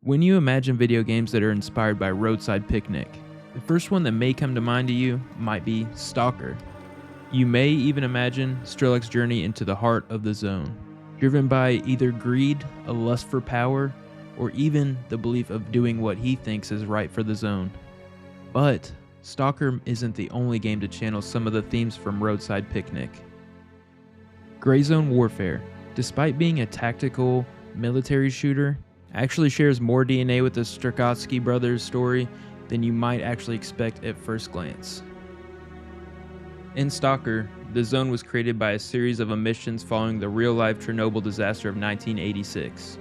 When you imagine video games that are inspired by Roadside Picnic, the first one that may come to mind to you might be Stalker. You may even imagine Strelok's journey into the heart of the zone, driven by either greed, a lust for power, or even the belief of doing what he thinks is right for the zone. But Stalker isn't the only game to channel some of the themes from Roadside Picnic. Gray Zone Warfare, despite being a tactical military shooter, actually shares more DNA with the S.T.A.L.K.E.R brothers' story than you might actually expect at first glance. In Stalker, the zone was created by a series of emissions following the real-life Chernobyl disaster of 1986.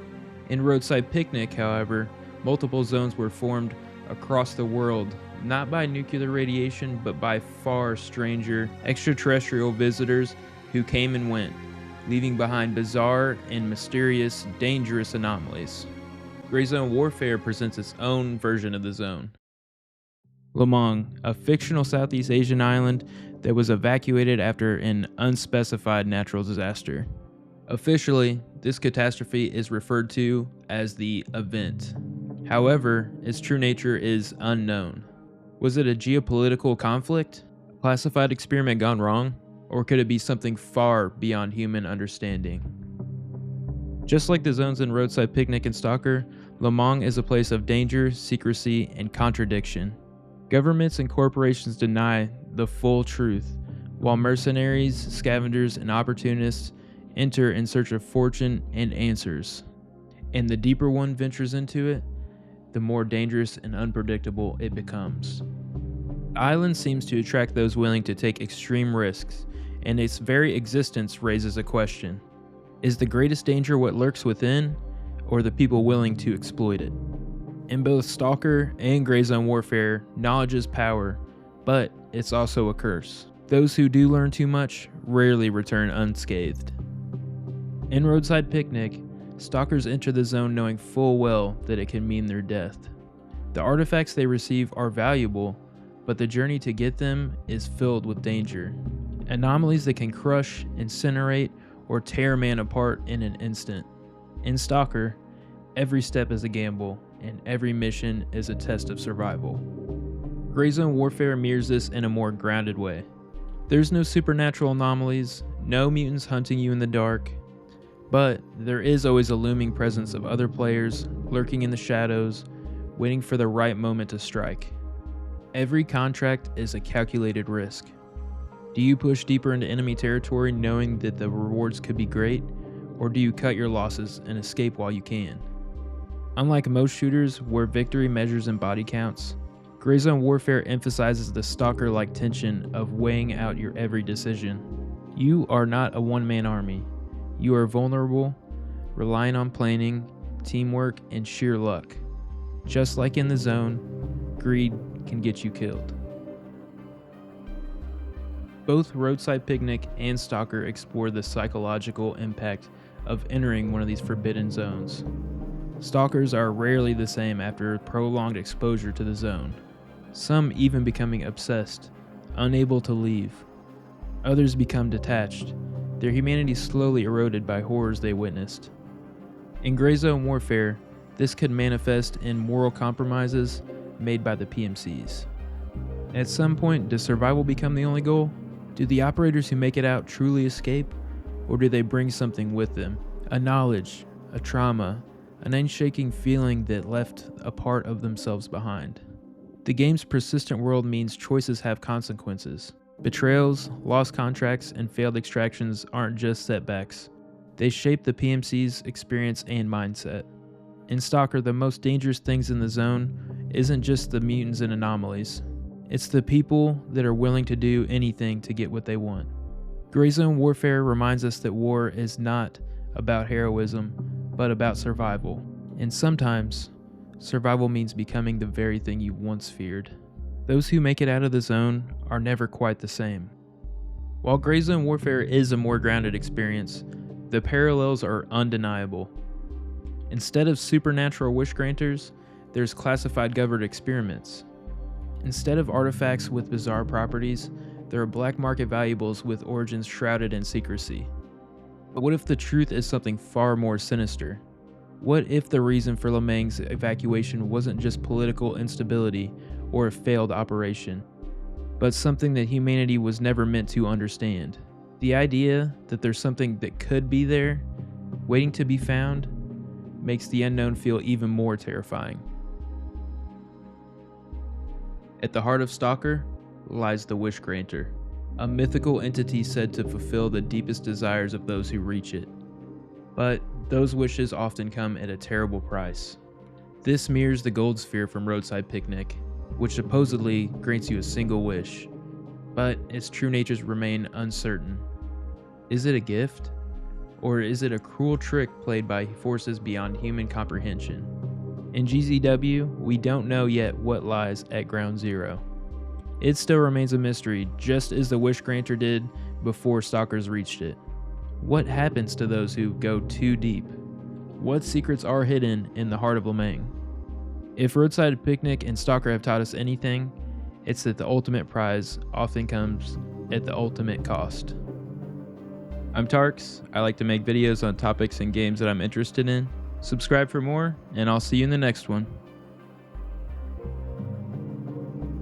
In Roadside Picnic, however, multiple zones were formed across the world, not by nuclear radiation, but by far stranger extraterrestrial visitors who came and went, leaving behind bizarre and mysterious, dangerous anomalies. Gray Zone Warfare presents its own version of the zone. Lamang, a fictional Southeast Asian island that was evacuated after an unspecified natural disaster. Officially, this catastrophe is referred to as the event. However, its true nature is unknown. Was it a geopolitical conflict? A classified experiment gone wrong? Or could it be something far beyond human understanding? Just like the zones in Roadside Picnic and Stalker, Lamang is a place of danger, secrecy, and contradiction. Governments and corporations deny the full truth, while mercenaries, scavengers, and opportunists enter in search of fortune and answers. And the deeper one ventures into it, the more dangerous and unpredictable it becomes. The island seems to attract those willing to take extreme risks, and its very existence raises a question. Is the greatest danger what lurks within, or the people willing to exploit it? In both Stalker and Gray Zone Warfare, knowledge is power, but it's also a curse. Those who do learn too much rarely return unscathed. In Roadside Picnic, stalkers enter the zone knowing full well that it can mean their death. The artifacts they receive are valuable, but the journey to get them is filled with danger. Anomalies that can crush, incinerate, or tear a man apart in an instant. In Stalker, every step is a gamble, and every mission is a test of survival. Gray Zone Warfare mirrors this in a more grounded way. There's no supernatural anomalies, no mutants hunting you in the dark, but there is always a looming presence of other players lurking in the shadows, waiting for the right moment to strike. Every contract is a calculated risk. Do you push deeper into enemy territory knowing that the rewards could be great, or do you cut your losses and escape while you can? Unlike most shooters where victory measures in body counts, Gray Zone Warfare emphasizes the Stalker-like tension of weighing out your every decision. You are not a one-man army. You are vulnerable, relying on planning, teamwork, and sheer luck. Just like in the zone, greed can get you killed. Both Roadside Picnic and Stalker explore the psychological impact of entering one of these forbidden zones. Stalkers are rarely the same after prolonged exposure to the zone, some even becoming obsessed, unable to leave. Others become detached, their humanity slowly eroded by horrors they witnessed. In Gray Zone Warfare, this could manifest in moral compromises made by the PMCs. At some point, does survival become the only goal? Do the operators who make it out truly escape, or do they bring something with them? A knowledge, a trauma, an unshaking feeling that left a part of themselves behind. The game's persistent world means choices have consequences. Betrayals, lost contracts, and failed extractions aren't just setbacks. They shape the PMC's experience and mindset. In Stalker, the most dangerous things in the zone isn't just the mutants and anomalies. It's the people that are willing to do anything to get what they want. Gray Zone Warfare reminds us that war is not about heroism, but about survival. And sometimes, survival means becoming the very thing you once feared. Those who make it out of the zone are never quite the same. While Gray Zone Warfare is a more grounded experience, the parallels are undeniable. Instead of supernatural wish granters, there's classified governed experiments. Instead of artifacts with bizarre properties, there are black market valuables with origins shrouded in secrecy. But what if the truth is something far more sinister? What if the reason for Lemang's evacuation wasn't just political instability or a failed operation, but something that humanity was never meant to understand? The idea that there's something that could be there, waiting to be found, makes the unknown feel even more terrifying. At the heart of Stalker lies the Wish Granter, a mythical entity said to fulfill the deepest desires of those who reach it. But those wishes often come at a terrible price. This mirrors the gold sphere from Roadside Picnic, which supposedly grants you a single wish, but its true natures remain uncertain. Is it a gift? Or is it a cruel trick played by forces beyond human comprehension? In GZW, we don't know yet what lies at Ground Zero. It still remains a mystery, just as the Wish Granter did before Stalkers reached it. What happens to those who go too deep? What secrets are hidden in the heart of Lemang? If Roadside Picnic and Stalker have taught us anything, it's that the ultimate prize often comes at the ultimate cost. I'm Tarks. I like to make videos on topics and games that I'm interested in. Subscribe for more, and I'll see you in the next one.